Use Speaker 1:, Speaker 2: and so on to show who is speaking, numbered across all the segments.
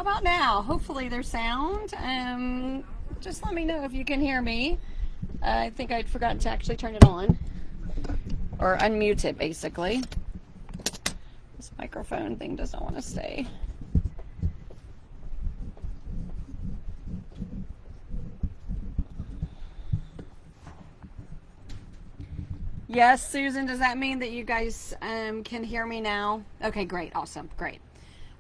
Speaker 1: How about now? Hopefully there's sound. Just let me know if you can hear me. I think I'd forgotten to actually turn it on. Or unmute it, basically. This microphone thing doesn't want to stay. Yes, Susan, does that mean that you guys can hear me now? Okay, great, awesome, great.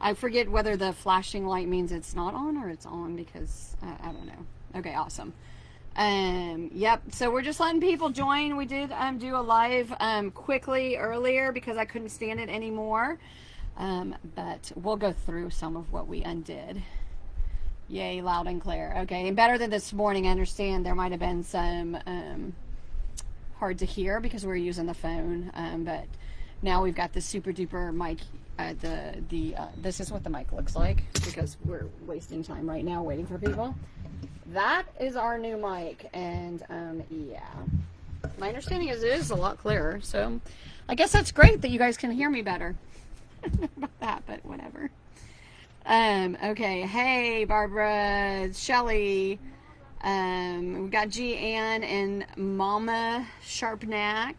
Speaker 1: I forget whether the flashing light means it's not on or it's on because I don't know. Okay, awesome. Yep, so we're just letting people join. We did do a live quickly earlier because I couldn't stand it anymore. But we'll go through some of what we undid. Yay, loud and clear. Okay, and better than this morning. I understand there might have been some hard to hear because we're using the phone, but now we've got the super duper mic. This is what the mic looks like because we're wasting time right now waiting for people. That is our new mic, and yeah, my understanding is it is a lot clearer, so I guess that's great that you guys can hear me better. I don't know about that, but whatever. Okay, hey Barbara, Shelly, we've got G. Ann and Mama Sharpnack.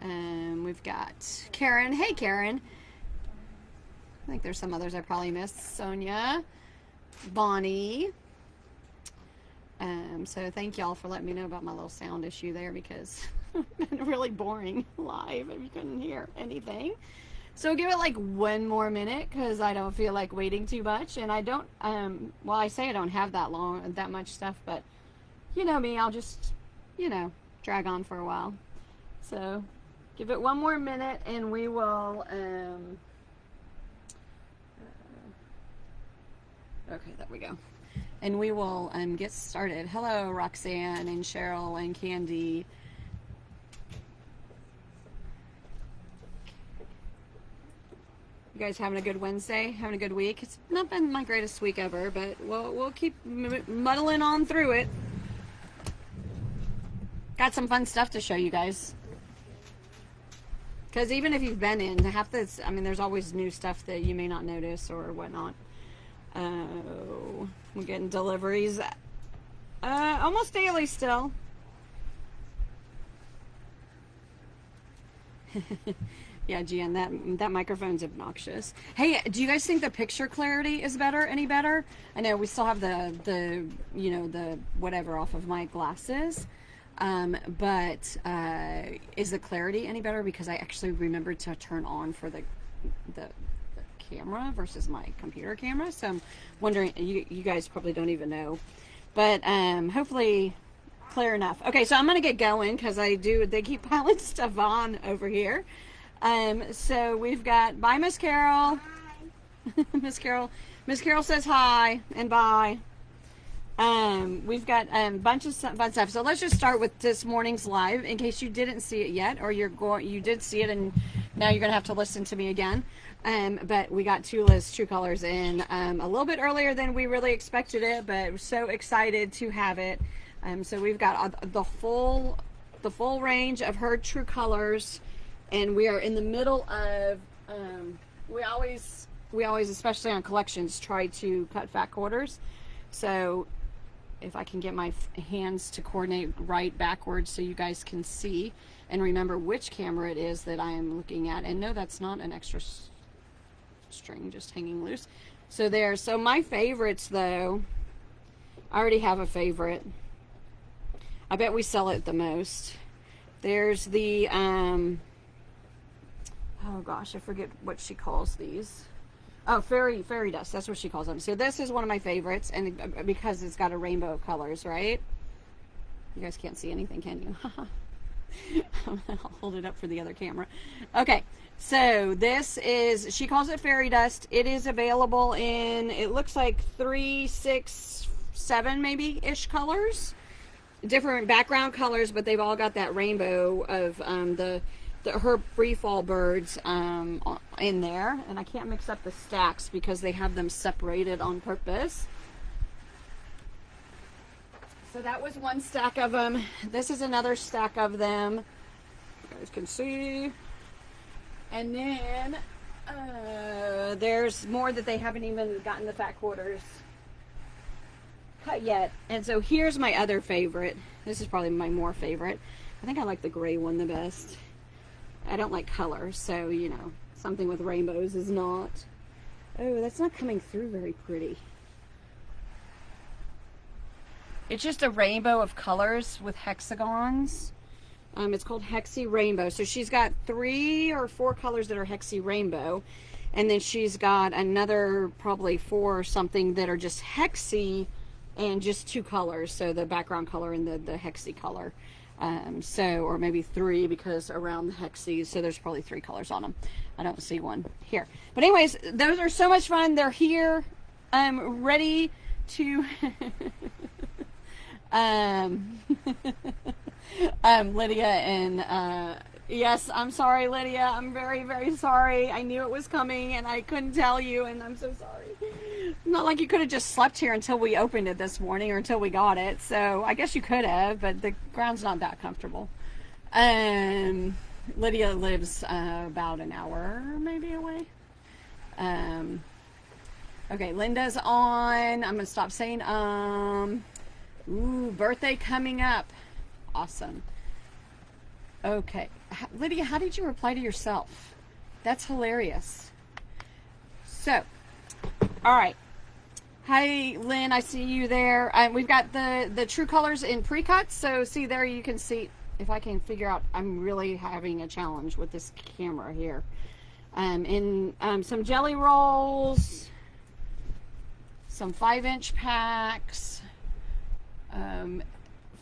Speaker 1: We've got Karen. Hey Karen. I think there's some others I probably missed. Sonia, Bonnie. So thank y'all for letting me know about my little sound issue there because it's been really boring live if you couldn't hear anything. So give it like one more minute because I don't feel like waiting too much, and I don't. Well, I say I don't have that much stuff, but you know me, I'll just drag on for a while. So give it one more minute, and we will. Okay, there we go. And we will get started. Hello, Roxanne and Cheryl and Candy. You guys having a good Wednesday? Having a good week? It's not been my greatest week ever, but we'll keep muddling on through it. Got some fun stuff to show you guys. Because even if you've been in, half this, I mean, there's always new stuff that you may not notice or whatnot. Oh, we're getting deliveries almost daily still. Yeah, Gian, that microphone's obnoxious. Hey, do you guys think the picture clarity is any better? I know we still have the whatever off of my glasses, but is the clarity any better? Because I actually remembered to turn on for the camera versus my computer camera, so I'm wondering, you guys probably don't even know, but hopefully clear enough. Okay, so I'm gonna get going because they keep piling stuff on over here. So we've got bye Miss Carol. Miss Carol says hi and bye. We've got bunch of fun stuff. So let's just start with this morning's live in case you didn't see it yet, or you did see it and now you're gonna have to listen to me again. But we got Tula's True Colors in a little bit earlier than we really expected it, but we're so excited to have it. So we've got the full range of her True Colors, and we are in the middle of we always especially on collections try to cut fat quarters. So if I can get my hands to coordinate right backwards so you guys can see and remember which camera it is that I am looking at. And no, that's not an extra string just hanging loose. So there. So my favorites, though, I already have a favorite. I bet we sell it the most. There's the oh gosh, I forget what she calls these. Oh, fairy dust. That's what she calls them. So this is one of my favorites, and because it's got a rainbow of colors, right? You guys can't see anything, can you? I'll hold it up for the other camera. Okay, so this is, she calls it fairy dust. It is available in, it looks like 3, 6, 7 maybe-ish colors. Different background colors, but they've all got that rainbow of her free fall birds in there. And I can't mix up the stacks because they have them separated on purpose. So that was one stack of them. This is another stack of them. You guys can see. And then There's more that they haven't even gotten the fat quarters cut yet. And so here's my other favorite. This is probably my more favorite. I think I like the gray one the best. I don't like color, so you know, something with rainbows is not. Oh, that's not coming through very pretty. It's just a rainbow of colors with hexagons. It's called Hexy Rainbow. So she's got 3 or 4 colors that are Hexy Rainbow. And then she's got another probably 4 or something that are just Hexy and just 2 colors. So the background color and the Hexy color. Or maybe 3 because around the Hexy. So there's probably 3 colors on them. I don't see one here. But anyways, those are so much fun. They're here. Ready to... Lydia and yes, I'm sorry, Lydia. I'm very, very sorry. I knew it was coming and I couldn't tell you, and I'm so sorry. Not like you could have just slept here until we opened it this morning or until we got it. So I guess you could have, but the ground's not that comfortable. Lydia lives about an hour maybe away. Okay, Linda's on. I'm gonna stop saying ooh, birthday coming up. Awesome. Okay. Lydia, how did you reply to yourself? That's hilarious. So, all right. Hi, Lynn. I see you there. We've got the True Colors in pre-cuts. So, see there, you can see, if I can figure out, I'm really having a challenge with this camera here. Some jelly rolls, some 5-inch packs,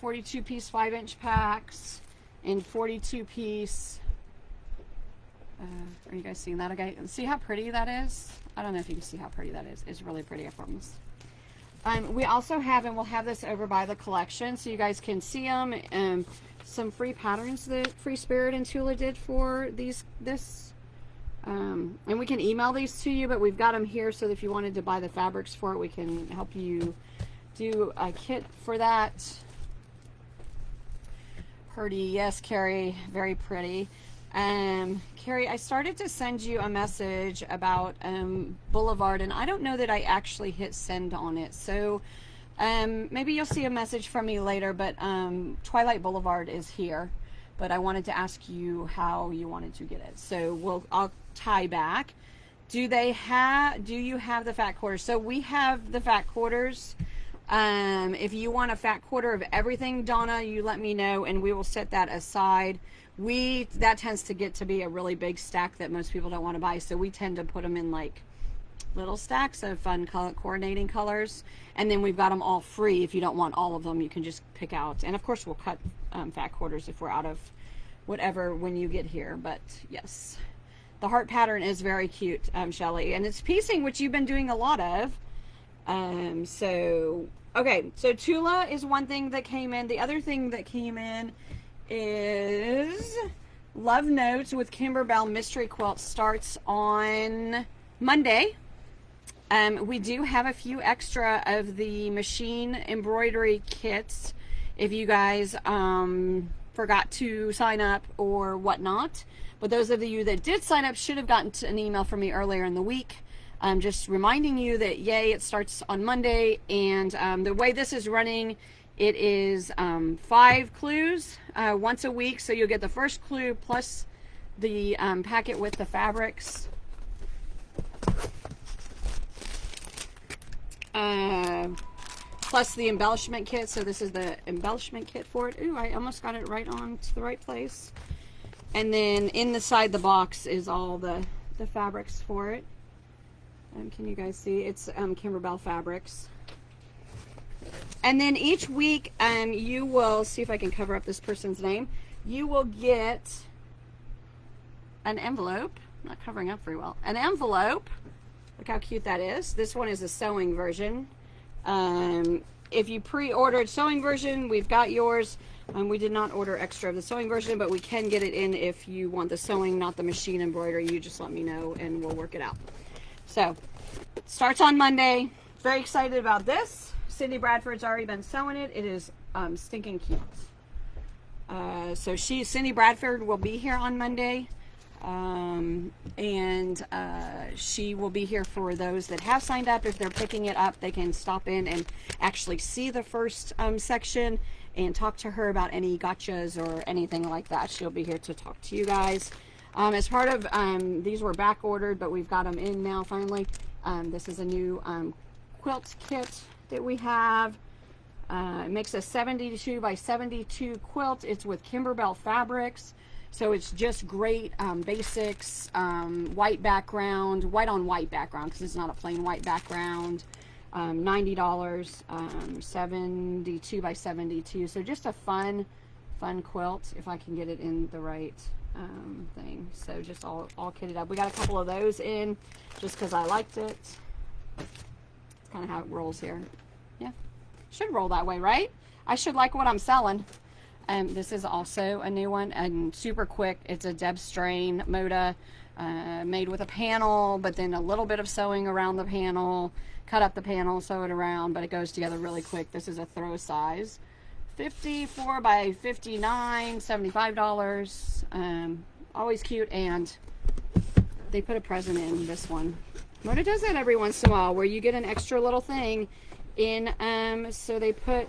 Speaker 1: 42-piece 5-inch packs, and 42-piece. Are you guys seeing that? Okay, see how pretty that is? I don't know if you can see how pretty that is. It's really pretty, I promise. We also have, and we'll have this over by the collection, so you guys can see them. Some free patterns that Free Spirit and Tula did for this. And we can email these to you, but we've got them here, so that if you wanted to buy the fabrics for it, we can help you do a kit for that. Pretty, yes, Carrie, very pretty. Carrie, I started to send you a message about Boulevard, and I don't know that I actually hit send on it. So maybe you'll see a message from me later, but Twilight Boulevard is here. But I wanted to ask you how you wanted to get it. So I'll tie back. Do you have the fat quarters? So we have the fat quarters. If you want a fat quarter of everything, Donna, you let me know and we will set that aside. That tends to get to be a really big stack that most people don't want to buy, so we tend to put them in like little stacks of fun coordinating colors, and then we've got them all free. If you don't want all of them, you can just pick out, and of course we'll cut fat quarters if we're out of whatever when you get here. But yes, the heart pattern is very cute, Shelly, and it's piecing, which you've been doing a lot of. Okay, so Tula is one thing that came in. The other thing that came in is Love Notes with Kimberbell Mystery Quilt starts on Monday. We do have a few extra of the machine embroidery kits if you guys forgot to sign up or whatnot. But those of you that did sign up should have gotten an email from me earlier in the week. I'm just reminding you that, yay, it starts on Monday, and the way this is running, it is 5 clues once a week, so you'll get the first clue plus the packet with the fabrics. Plus the embellishment kit, so this is the embellishment kit for it. Ooh, I almost got it right on to the right place. And then inside the box is all the fabrics for it. Can you guys see? It's Kimberbell fabrics. And then each week, you will see if I can cover up this person's name. You will get an envelope. Not covering up very well. An envelope. Look how cute that is. This one is a sewing version. If you pre-ordered sewing version, we've got yours. We did not order extra of the sewing version, but we can get it in if you want the sewing, not the machine embroidery. You just let me know and we'll work it out. So, starts on Monday. Very excited about this. Cindy Bradford's already been sewing it. It is stinking cute. So Cindy Bradford will be here on Monday. And she will be here for those that have signed up. If they're picking it up, they can stop in and actually see the first section and talk to her about any gotchas or anything like that. She'll be here to talk to you guys. As part of, these were back ordered, but we've got them in now finally. This is a new quilt kit that we have. It makes a 72 by 72 quilt. It's with Kimberbell fabrics. So it's just great basics, white background, white on white background, because it's not a plain white background. $90, 72 by 72. So just a fun quilt, if I can get it in the right thing. So just all kitted up. We got a couple of those in just because I liked it. It's kind of how it rolls here. Yeah, should roll that way, right? I should like what I'm selling. This is also a new one and super quick. It's a Deb Strain Moda, made with a panel, but then a little bit of sewing around the panel. Cut up the panel, sew it around, but it goes together really quick. This is a throw size. 54 by 59, $75. Always cute, and they put a present in this one. Moda does that every once in a while, where you get an extra little thing in. So they put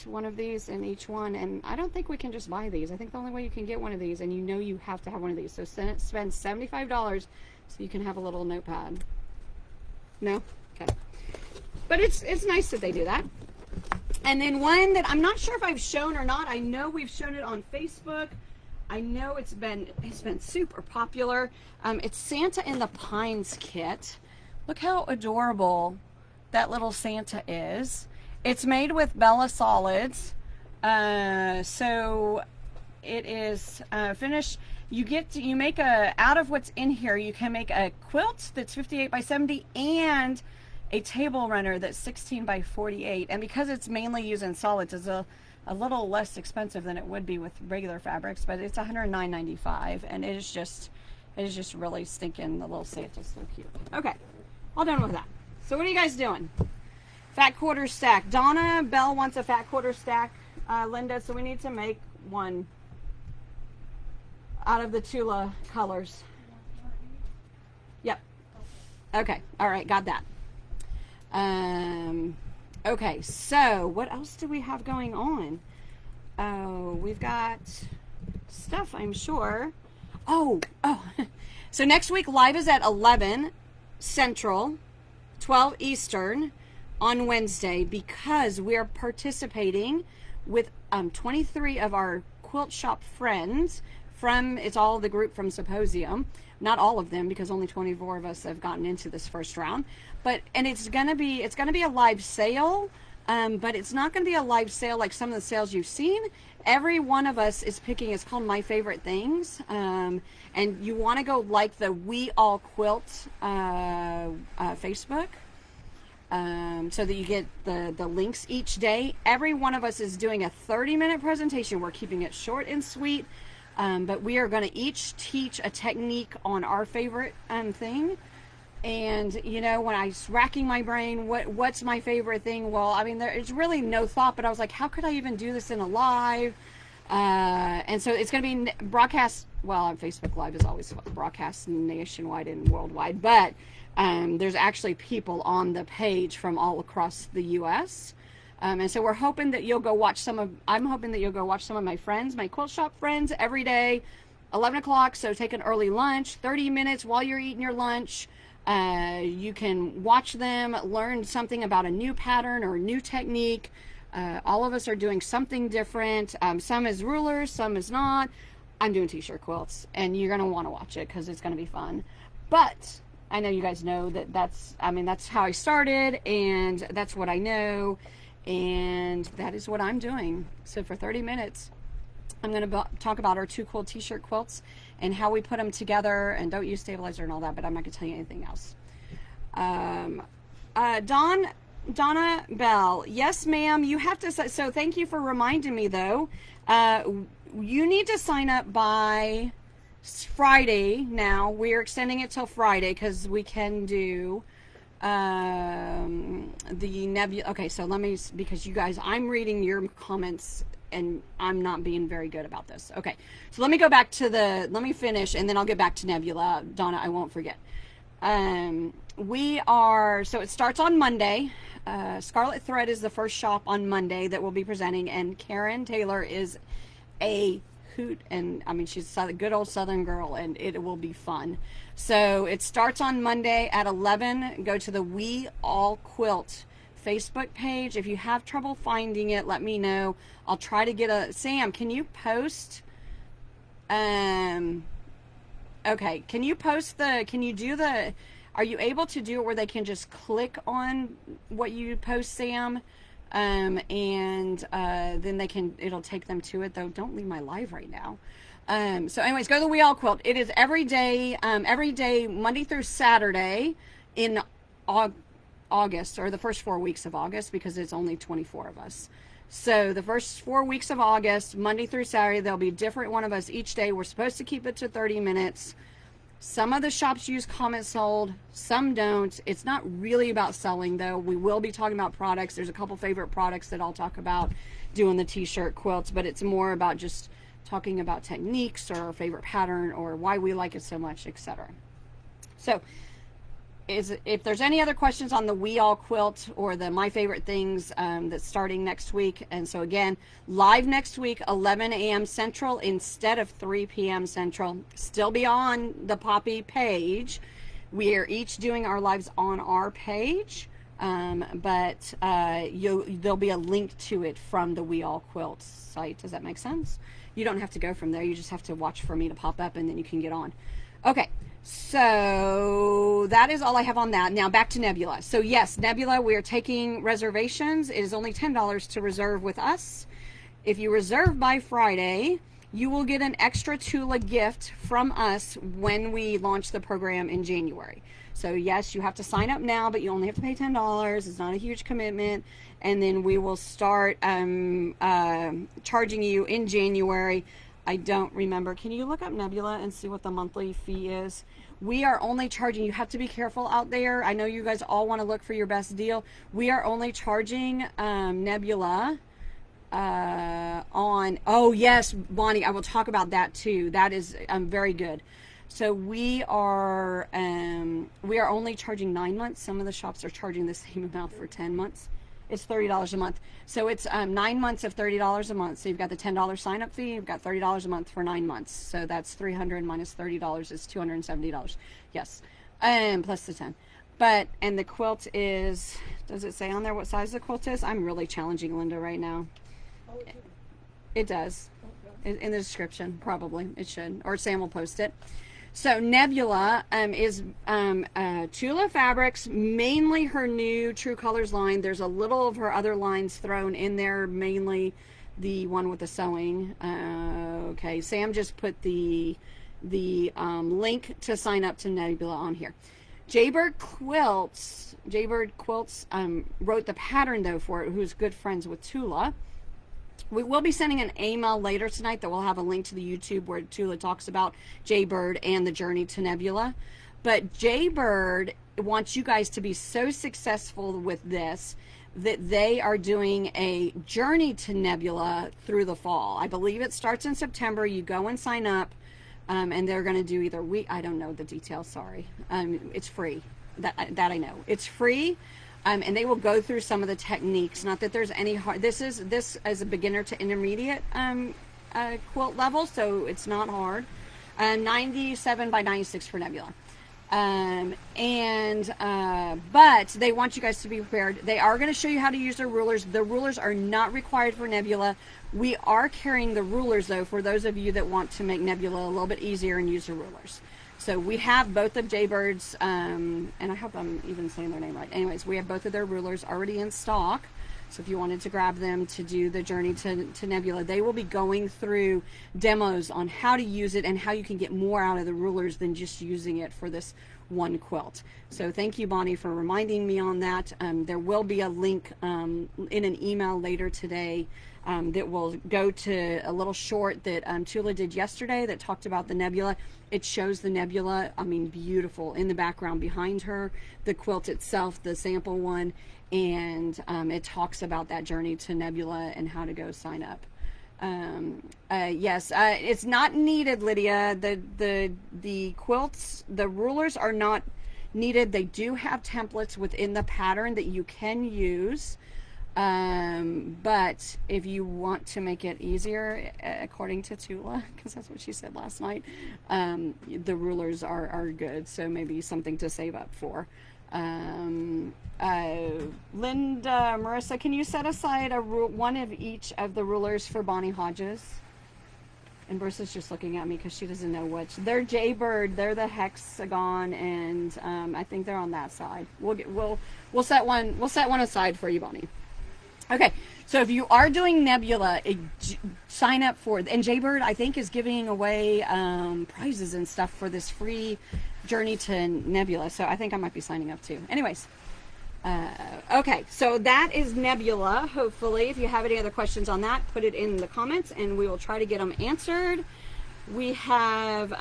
Speaker 1: one of these in each one, and I don't think we can just buy these. I think the only way you can get one of these, and you know you have to have one of these. So spend $75 so you can have a little notepad. No? Okay. But it's nice that they do that. And then one that I'm not sure if I've shown or not. I know we've shown it on Facebook. I know it's been super popular. It's Santa in the Pines kit. Look how adorable that little Santa is. It's made with Bella Solids. So it is finished. You make out of what's in here, you can make a quilt that's 58 by 70 and a table runner that's 16 by 48. And because it's mainly using solids, it's a little less expensive than it would be with regular fabrics, but it's $109.95, and it is just really stinking. The little Santa's so cute. Okay, all done with that. So what are you guys doing? Fat quarter stack. Donna Bell wants a fat quarter stack, Linda, so we need to make one out of the Tula colors. Yep. Okay. All right. Got that. Okay. So what else do we have going on? Oh, we've got stuff, I'm sure. Oh. So next week live is at 11 Central, 12 Eastern on Wednesday, because we're participating with 23 of our quilt shop friends from, it's all the group from Symposium. Not all of them, because only 24 of us have gotten into this first round. And it's gonna be a live sale, but it's not gonna be a live sale like some of the sales you've seen. Every one of us is picking, it's called My Favorite Things, and you want to go like the We All Quilt Facebook, so that you get the links each day. Every one of us is doing a 30-minute presentation. We're keeping it short and sweet. But we are going to each teach a technique on our favorite thing. And, you know, when I was racking my brain, what's my favorite thing? Well, I mean, there's really no thought, but I was like, how could I even do this in a live? And so it's going to be broadcast. Well, on Facebook Live is always broadcast nationwide and worldwide, but there's actually people on the page from all across the U.S., and so we're hoping that you'll go watch I'm hoping that you'll go watch some of my friends, my quilt shop friends, every day, 11 o'clock. So take an early lunch, 30 minutes while you're eating your lunch. You can watch them, learn something about a new pattern or a new technique. All of us are doing something different. Some is rulers, some is not. I'm doing t-shirt quilts, and you're going to want to watch it because it's going to be fun. But I know you guys know that's how I started, and that's what I know. And that is what I'm doing. So for 30 minutes, I'm going to talk about our two cool t-shirt quilts and how we put them together, and don't use stabilizer and all that, but I'm not going to tell you anything else. Donna Bell, yes ma'am, you have to, so thank you for reminding me though. You need to sign up by Friday now. We're extending it till Friday because we can do the Nebula. Okay, so let me, because you guys, I'm reading your comments and I'm not being very good about this. Okay, so let me go back to let me finish, and then I'll get back to Nebula. Donna, I won't forget. So it starts on Monday. Scarlet Thread is the first shop on Monday that we'll be presenting, and Karen Taylor is a hoot, and I mean, she's a good old Southern girl, and it will be fun. So it starts on Monday at 11. Go to the We All Quilt Facebook page. If you have trouble finding it, let me know. I'll try to get Sam, can you post, okay, can you are you able to do it where they can just click on what you post, Sam? Then it'll take them to it, though. Don't leave my live right now. So anyways, go to the We All Quilt. It is every day, Monday through Saturday in August, or the first 4 weeks of August, because it's only 24 of us. So the first 4 weeks of August, Monday through Saturday, there'll be different one of us each day. We're supposed to keep it to 30 minutes. Some of the shops use comment sold, some don't. It's not really about selling, though. We will be talking about products. There's a couple favorite products that I'll talk about doing the t-shirt quilts, but it's more about just talking about techniques or our favorite pattern or why we like it so much, etc. So if there's any other questions on the We All Quilt or the My Favorite Things, that's starting next week. And so again, live next week, 11 a.m. Central instead of 3 p.m. Central. Still be on the Poppy page. We are each doing our lives on our page, but there'll be a link to it from the We All Quilt site. Does that make sense? You don't have to go from there. You just have to watch for me to pop up, and then you can get on. Okay. So that is all I have on that. Now back to Nebula. So yes, Nebula, we are taking reservations. It is only $10 to reserve with us. If you reserve by Friday, you will get an extra Tula gift from us when we launch the program in January. So yes, you have to sign up now, but you only have to pay $10. It's not a huge commitment. And then we will start charging you in January. I don't remember. Can you look up Nebula and see what the monthly fee is? We are only charging, you have to be careful out there. I know you guys all want to look for your best deal. We are only charging Nebula oh yes, Bonnie, I will talk about that too. That is very good. So we are only charging 9 months. Some of the shops are charging the same amount for 10 months. It's $30 a month. So it's 9 months of $30 a month. So you've got the $10 sign up fee. You've got $30 a month for 9 months. So that's $300 minus $30 is $270. Yes. Plus the 10. And the quilt is, does it say on there what size the quilt is? I'm really challenging Linda right now. It does. In the description, probably. It should. Or Sam will post it. So Nebula is Tula Fabrics, mainly her new True Colors line. There's a little of her other lines thrown in there, mainly the one with the sewing. Okay, Sam just put the link to sign up to Nebula on here. Jaybird Quilts wrote the pattern though for it, who's good friends with Tula. We will be sending an email later tonight that will have a link to the YouTube where Tula talks about Jaybird and the journey to Nebula. But Jaybird wants you guys to be so successful with this that they are doing a journey to Nebula through the fall. I believe it starts in September. You go and sign up, and they're going to do either I don't know the details, sorry. It's free. That I know. It's free. And they will go through some of the techniques. Not that there's any hard. This is a beginner to intermediate quilt level, so it's not hard. 97 by 96 for Nebula. But they want you guys to be prepared. They are going to show you how to use their rulers. The rulers are not required for Nebula. We are carrying the rulers though for those of you that want to make Nebula a little bit easier and use the rulers. So we have both of Jaybirds, and I hope I'm even saying their name right. Anyways, we have both of their rulers already in stock. So if you wanted to grab them to do the journey to Nebula, they will be going through demos on how to use it and how you can get more out of the rulers than just using it for this one quilt. So thank you, Bonnie, for reminding me on that. There will be a link in an email later today that will go to a little short that Tula did yesterday that talked about the Nebula. It shows the Nebula, I mean, beautiful in the background behind her, the quilt itself, the sample one, and it talks about that journey to Nebula and how to go sign up. Yes, it's not needed, Lydia. The quilts, the rulers are not needed. They do have templates within the pattern that you can use. But if you want to make it easier, according to Tula, because that's what she said last night, the rulers are good. So maybe something to save up for. Linda, Marissa, can you set aside one of each of the rulers for Bonnie Hodges? And Marissa's just looking at me because she doesn't know which. They're Jaybird, they're the hexagon, and I think they're on that side. We'll set one aside for you, Bonnie. Okay, so if you are doing Nebula, sign up for it. And Jaybird, I think, is giving away prizes and stuff for this free journey to Nebula. So I think I might be signing up too. Anyways, okay, so that is Nebula. Hopefully, if you have any other questions on that, put it in the comments and we will try to get them answered. We have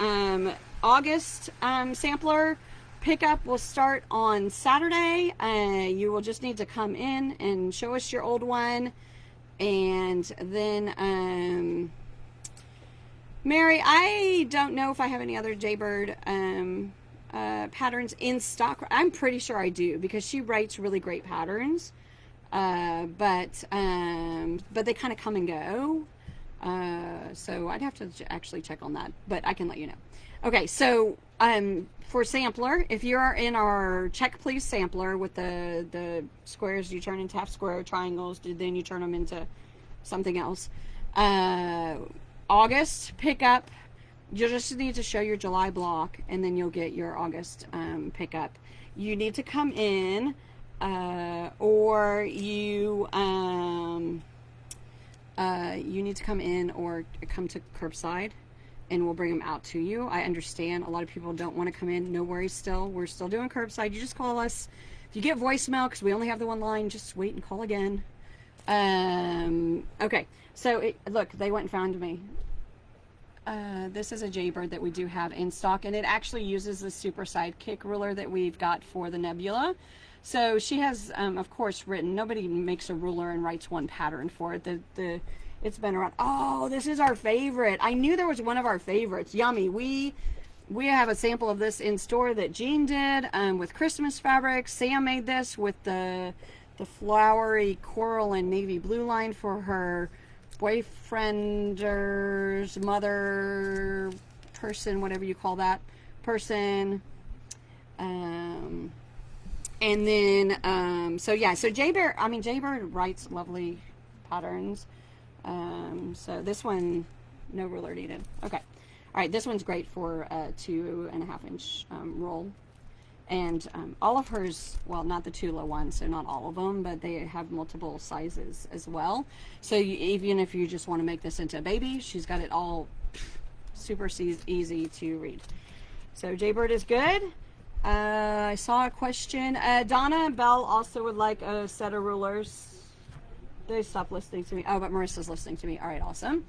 Speaker 1: August sampler. Pickup will start on Saturday. You will just need to come in and show us your old one. And then, Mary, I don't know if I have any other Jaybird patterns in stock. I'm pretty sure I do because she writes really great patterns. But they kind of come and go. So I'd have to actually check on that, but I can let you know. Okay, so for sampler, if you are in our check please sampler with the squares, you turn into half square triangles, then you turn them into something else. August pickup, you just need to show your July block and then you'll get your August pickup. You need to come in or you need to come in or come to curbside and we'll bring them out to you. I understand a lot of people don't want to come in. No worries still. We're still doing curbside. You just call us. If you get voicemail, because we only have the one line, just wait and call again. Okay, so look, they went and found me. This is a Jaybird that we do have in stock, and it actually uses the Super Sidekick ruler that we've got for the Nebula. So she has, of course, written. Nobody makes a ruler and writes one pattern for it. It's been around. Oh, this is our favorite. I knew there was one of our favorites. Yummy. We have a sample of this in store that Jean did with Christmas fabric. Sam made this with the flowery coral and navy blue line for her boyfriend's mother person, whatever you call that person. And then, so yeah, so Jaybird writes lovely patterns. So this one, no ruler needed. Okay. All right. This one's great for a 2.5 inch roll. And all of hers, well, not the Tula one, so not all of them, but they have multiple sizes as well. So even if you just want to make this into a baby, she's got it all super easy to read. So Jaybird is good. I saw a question. Donna Bell also would like a set of rulers. They stopped listening to me. Oh, but Marissa's listening to me. All right, awesome.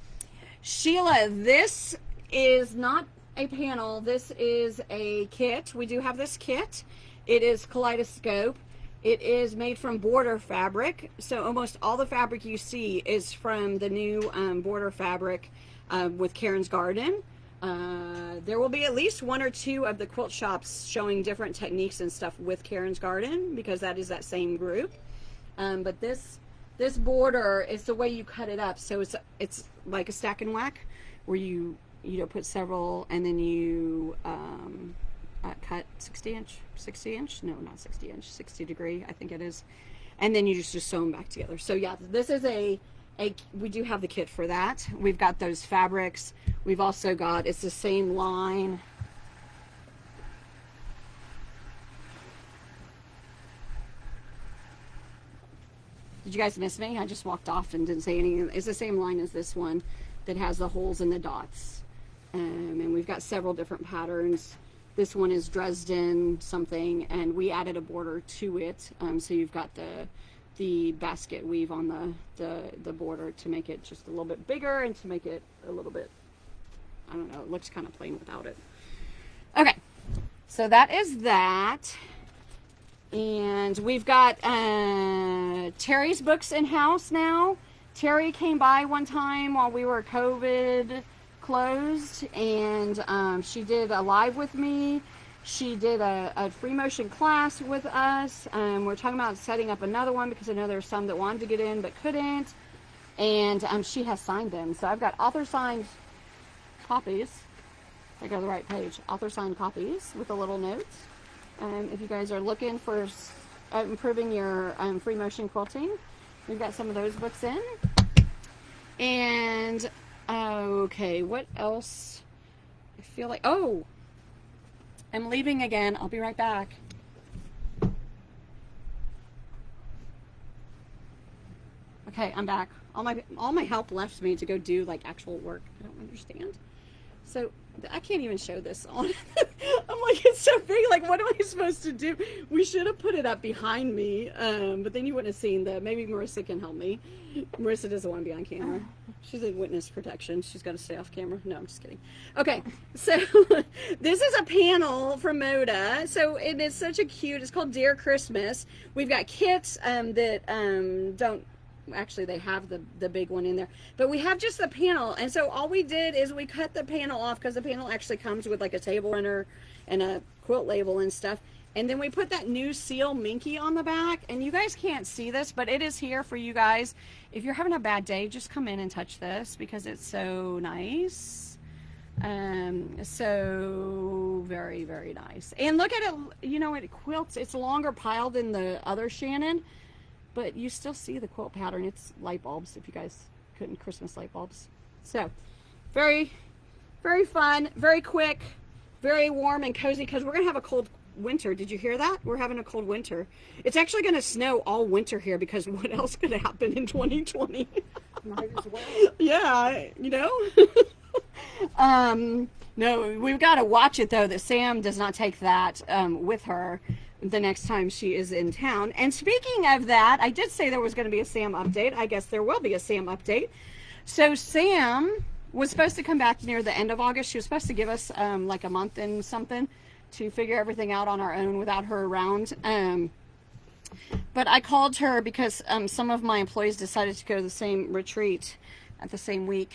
Speaker 1: Sheila, this is not a panel. This is a kit. We do have this kit. It is Kaleidoscope. It is made from border fabric. So almost all the fabric you see is from the new border fabric with Karen's Garden. There will be at least one or two of the quilt shops showing different techniques and stuff with Karen's Garden because that is that same group. But this border is the way you cut it up. So it's like a stack and whack where you put several and then you cut 60 inch, no, not 60 inch, 60 degree, I think it is. And then you just sew them back together. So yeah, this is we do have the kit for that. We've got those fabrics. We've also got, it's the same line. Did you guys miss me? I just walked off and didn't say anything. It's the same line as this one that has the holes and the dots. And we've got several different patterns. This one is Dresden something, and we added a border to it. So you've got the basket weave on the border to make it just a little bit bigger and to make it a little bit, I don't know, it looks kind of plain without it. Okay, so that is that. And we've got Terry's books in-house now. Terry came by one time while we were COVID closed, and she did a live with me. She did a free motion class with us. We're talking about setting up another one because I know there's some that wanted to get in but couldn't. And she has signed them. So I've got author signed copies. I go to the right page. Author signed copies with a little note. If you guys are looking for improving your free motion quilting, we've got some of those books in. And okay, what else? I feel like, oh, I'm leaving again. I'll be right back. Okay, I'm back. All my help left me to go do like actual work. I don't understand. So I can't even show this on. I'm like, it's so big. Like, what am I supposed to do? We should have put it up behind me, but then you wouldn't have seen that. Maybe Marissa can help me. Marissa doesn't want to be on camera. She's in witness protection. She's got to stay off camera. No, I'm just kidding. Okay, so this is a panel from Moda. So it is such a cute. It's called Dear Christmas. We've got kits that don't. Actually, they have the big one in there, but we have just the panel. And so all we did is we cut the panel off because the panel actually comes with like a table runner and a quilt label and stuff. And then we put that new seal Minky on the back, and you guys can't see this, but it is here for you guys. If you're having a bad day, just come in and touch this because it's so nice. So very, very nice. And look at it, you know, it quilts. It's a longer pile than the other Shannon, but you still see the quilt pattern. It's light bulbs, if you guys couldn't, Christmas light bulbs. So, very, very fun, very quick, very warm and cozy, because we're going to have a cold winter. Did you hear that? We're having a cold winter. It's actually going to snow all winter here, because what else could happen in 2020?
Speaker 2: Might as well.
Speaker 1: Yeah, you know? No, we've got to watch it, though, that Sam does not take that with her the next time she is in town. And speaking of that, I did say there was going to be a Sam update. I guess there will be a Sam update. So Sam was supposed to come back near the end of August. She was supposed to give us like a month and something to figure everything out on our own without her around. But I called her because some of my employees decided to go to the same retreat at the same week,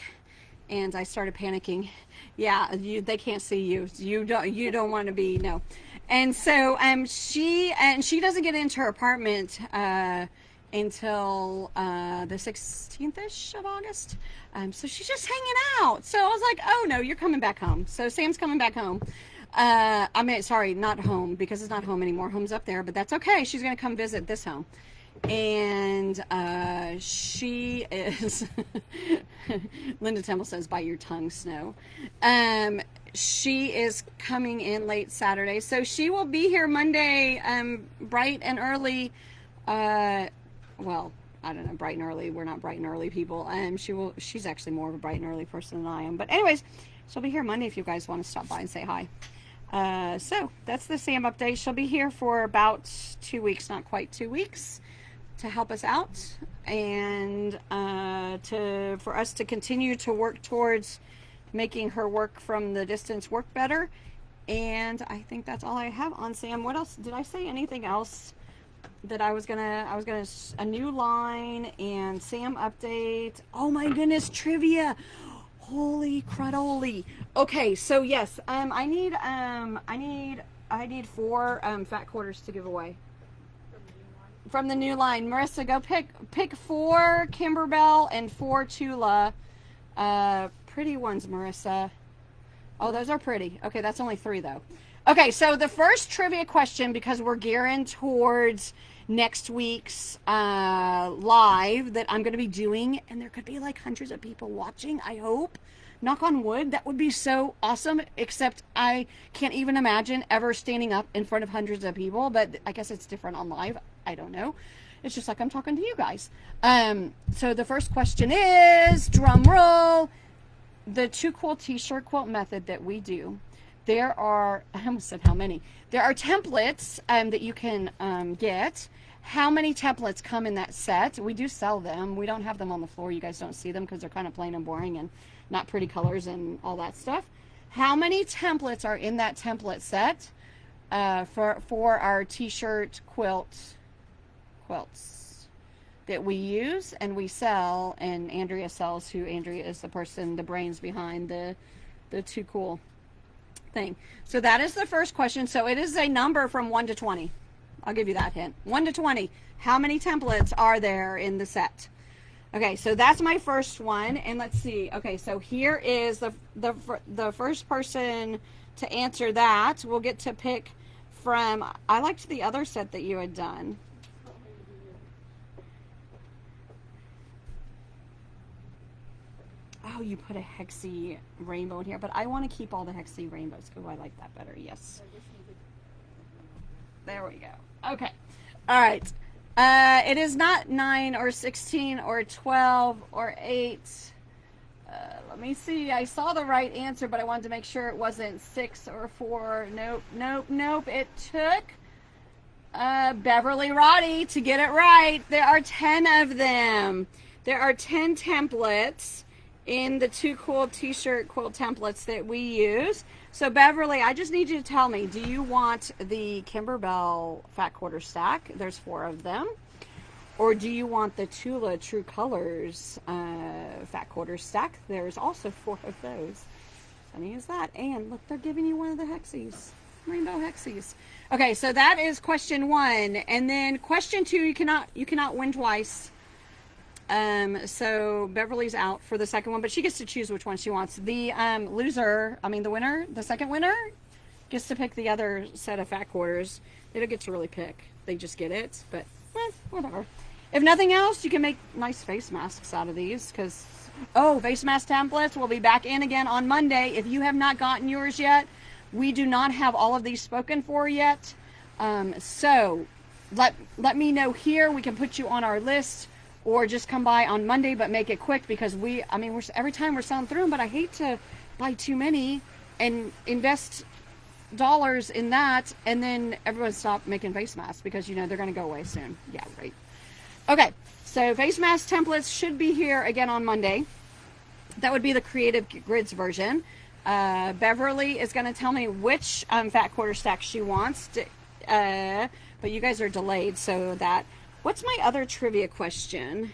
Speaker 1: and I started panicking. Yeah, they can't see you. You don't want to be, no. And so she doesn't get into her apartment until the 16th-ish of August. So she's just hanging out. So I was like, oh no, you're coming back home. So Sam's coming back home. I mean, sorry, not home, because it's not home anymore. Home's up there, but that's okay. She's going to come visit this home. And she is Linda Temple says, bite your tongue, Snow. She is coming in late Saturday, so she will be here Monday bright and early. Well, I don't know, bright and early. We're not bright and early people. She's actually more of a bright and early person than I am, but anyways, she'll be here Monday if you guys want to stop by and say hi. So that's the Sam update. She'll be here for about 2 weeks, not quite 2 weeks, to help us out, and for us to continue to work towards making her work from the distance work better. And I think that's all I have on Sam. What else? Did I say anything else that I was gonna a new line and Sam update? Oh my goodness, trivia. Holy crudoli. Okay, so yes, I need 4 fat quarters to give away from the new line. Marissa, go pick 4 Kimberbell and 4 Tula. Pretty ones, Marissa. Oh, those are pretty. Okay, that's only 3 though. Okay, so the first trivia question, because we're gearing towards next week's live that I'm going to be doing, and there could be like hundreds of people watching, I hope. Knock on wood, that would be so awesome, except I can't even imagine ever standing up in front of hundreds of people, but I guess it's different on live. I don't know. It's just like I'm talking to you guys. So the first question is, drum roll, the 2 quilt t-shirt quilt method that we do. There are, I almost said how many. There are templates that you can get. How many templates come in that set? We do sell them. We don't have them on the floor. You guys don't see them because they're kind of plain and boring and not pretty colors and all that stuff. How many templates are in that template set for our t-shirt quilts? that we use and we sell, and Andrea sells, who Andrea is the person, the brains behind the Too Cool thing. So that is the first question. So it is a number from 1 to 20. I'll give you that hint. 1 to 20. How many templates are there in the set? Okay, so that's my first one, and let's see. Okay, so here is the first person to answer that. We'll get to pick from, I liked the other set that you had done. Oh, you put a hexy rainbow in here, but I want to keep all the hexy rainbows. Oh, I like that better. Yes. There we go. Okay. All right. It is not 9 or 16 or 12 or 8. Let me see. I saw the right answer, but I wanted to make sure it wasn't 6 or 4. Nope, nope, nope. It took Beverly Roddy to get it right. There are 10 of them. There are 10 templates in the Too Cool t-shirt quilt templates that we use. So Beverly, I just need you to tell me, do you want the Kimberbell fat quarter stack? There's 4 of them. Or do you want the Tula True Colors fat quarter stack? There's also 4 of those. Funny as that. And look, they're giving you one of the hexies. Rainbow hexies. Okay, so that is question 1. And then question 2, you cannot win twice. So Beverly's out for the second one, but she gets to choose which one she wants. The the winner, the second winner, gets to pick the other set of fat quarters. They don't get to really pick. They just get it, but whatever. If nothing else, you can make nice face masks out of these, because, face mask templates will be back in again on Monday. If you have not gotten yours yet, we do not have all of these spoken for yet. So let me know here. We can put you on our list. Or just come by on Monday, but make it quick, because every time we're selling through them, but I hate to buy too many and invest dollars in that, and then everyone stop making face masks, because they're going to go away soon. Yeah, right. Okay, so face mask templates should be here again on Monday. That would be the Creative Grids version. Beverly is going to tell me which fat quarter stack she wants, but you guys are delayed, so that... What's my other trivia question?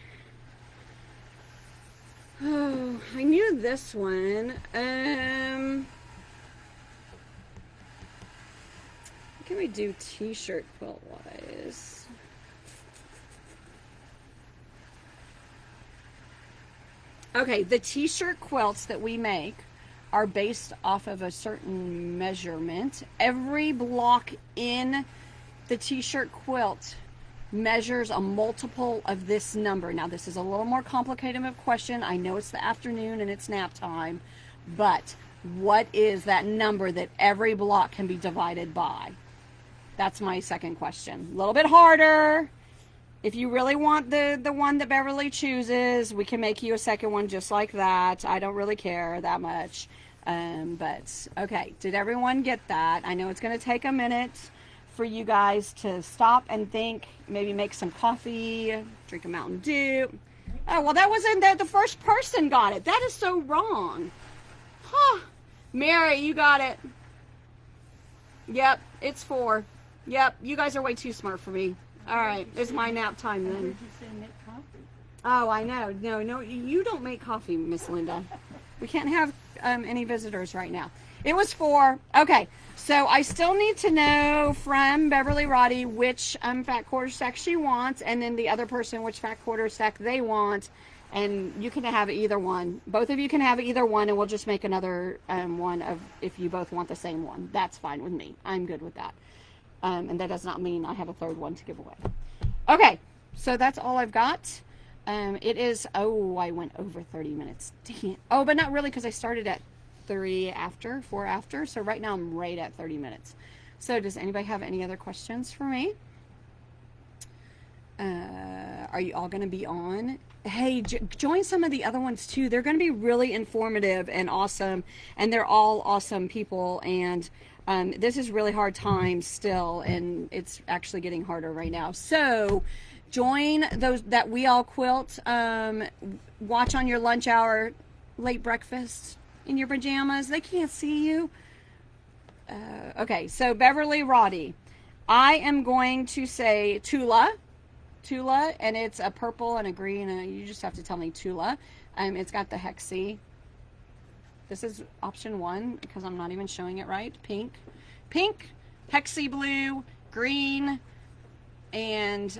Speaker 1: Oh, I knew this one. What can we do t-shirt quilt wise? Okay, the t-shirt quilts that we make are based off of a certain measurement. Every block in the t-shirt quilt measures a multiple of this number. Now, this is a little more complicated of a question. I know it's the afternoon and it's nap time, but what is that number that every block can be divided by? That's my second question. A little bit harder. If you really want the one that Beverly chooses, we can make you a second one just like that. I don't really care that much. But okay, did everyone get that? I know it's going to take a minute for you guys to stop and think, maybe make some coffee, drink a Mountain Dew. Oh, well, that wasn't the first person got it. That is so wrong. Huh. Mary, you got it. Yep, it's 4. Yep, you guys are way too smart for me. All right, it's my nap time then. Oh, I know. No, you don't make coffee, Miss Linda. We can't have any visitors right now. It was 4. Okay, so I still need to know from Beverly Roddy which fat quarter stack she wants, and then the other person which fat quarter stack they want, and you can have either one. Both of you can have either one, and we'll just make another one of if you both want the same one. That's fine with me. I'm good with that. And that does not mean I have a third one to give away. Okay, so that's all I've got. It is, I went over 30 minutes. Dang it. Oh, but not really, because I started at 4 after. So right now I'm right at 30 minutes. So does anybody have any other questions for me? Are you all going to be on? Hey, join some of the other ones too. They're going to be really informative and awesome. And they're all awesome people. And this is really hard times still. And it's actually getting harder right now. So join those that We All Quilt. Watch on your lunch hour, late breakfast in your pajamas. They can't see you. Okay, so Beverly Roddy. I am going to say Tula. Tula, and it's a purple and a green, and you just have to tell me Tula. It's got the hexy. This is option 1 because I'm not even showing it right. Pink, hexy blue, green, and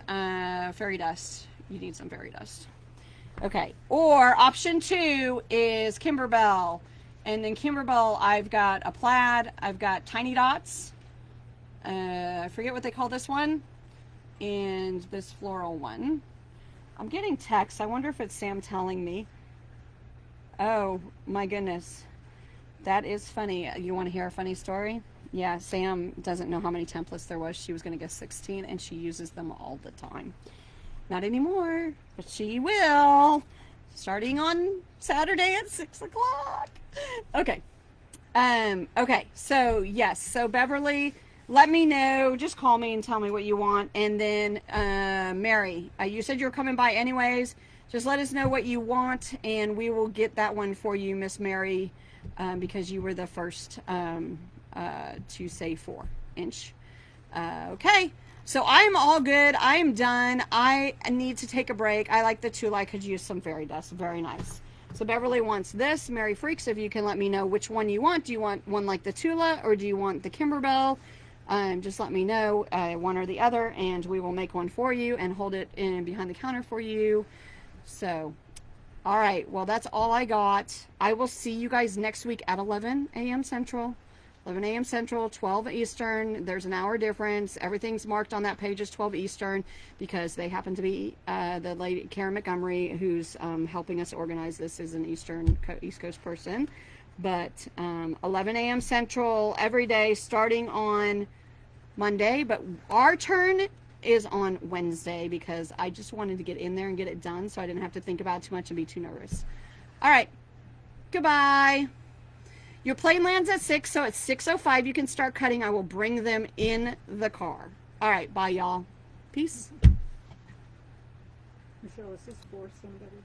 Speaker 1: fairy dust. You need some fairy dust. Okay, or option 2 is Kimberbell. And then Kimberbell, I've got a plaid, I've got tiny dots. I forget what they call this one. And this floral one. I'm getting texts. I wonder if it's Sam telling me. Oh, my goodness. That is funny. You want to hear a funny story? Yeah, Sam doesn't know how many templates there was. She was going to get 16, and she uses them all the time. Not anymore, but she will. Starting on Saturday at 6 o'clock. Okay. Okay, so yes. So Beverly, let me know. Just call me and tell me what you want. And then Mary, you said you were coming by anyways. Just let us know what you want, and we will get that one for you, Miss Mary, because you were the first to say 4-inch. Okay. So I'm all good. I am done. I need to take a break. I like the Tula. I could use some fairy dust. Very nice. So Beverly wants this. Mary Freaks, if you can let me know which one you want. Do you want one like the Tula, or do you want the Kimberbell? Just let me know one or the other, and we will make one for you and hold it in behind the counter for you. So, all right. Well, that's all I got. I will see you guys next week at 11 a.m. Central. 11 a.m. Central, 12 Eastern. There's an hour difference. Everything's marked on that page as 12 Eastern because they happen to be the lady, Karen Montgomery, who's helping us organize this, is an East Coast person. But 11 a.m. Central every day starting on Monday. But our turn is on Wednesday because I just wanted to get in there and get it done so I didn't have to think about it too much and be too nervous. All right. Goodbye. Your plane lands at 6, so at 6:05 you can start cutting. I will bring them in the car. All right, bye, y'all. Peace.
Speaker 2: Michelle, is this for somebody?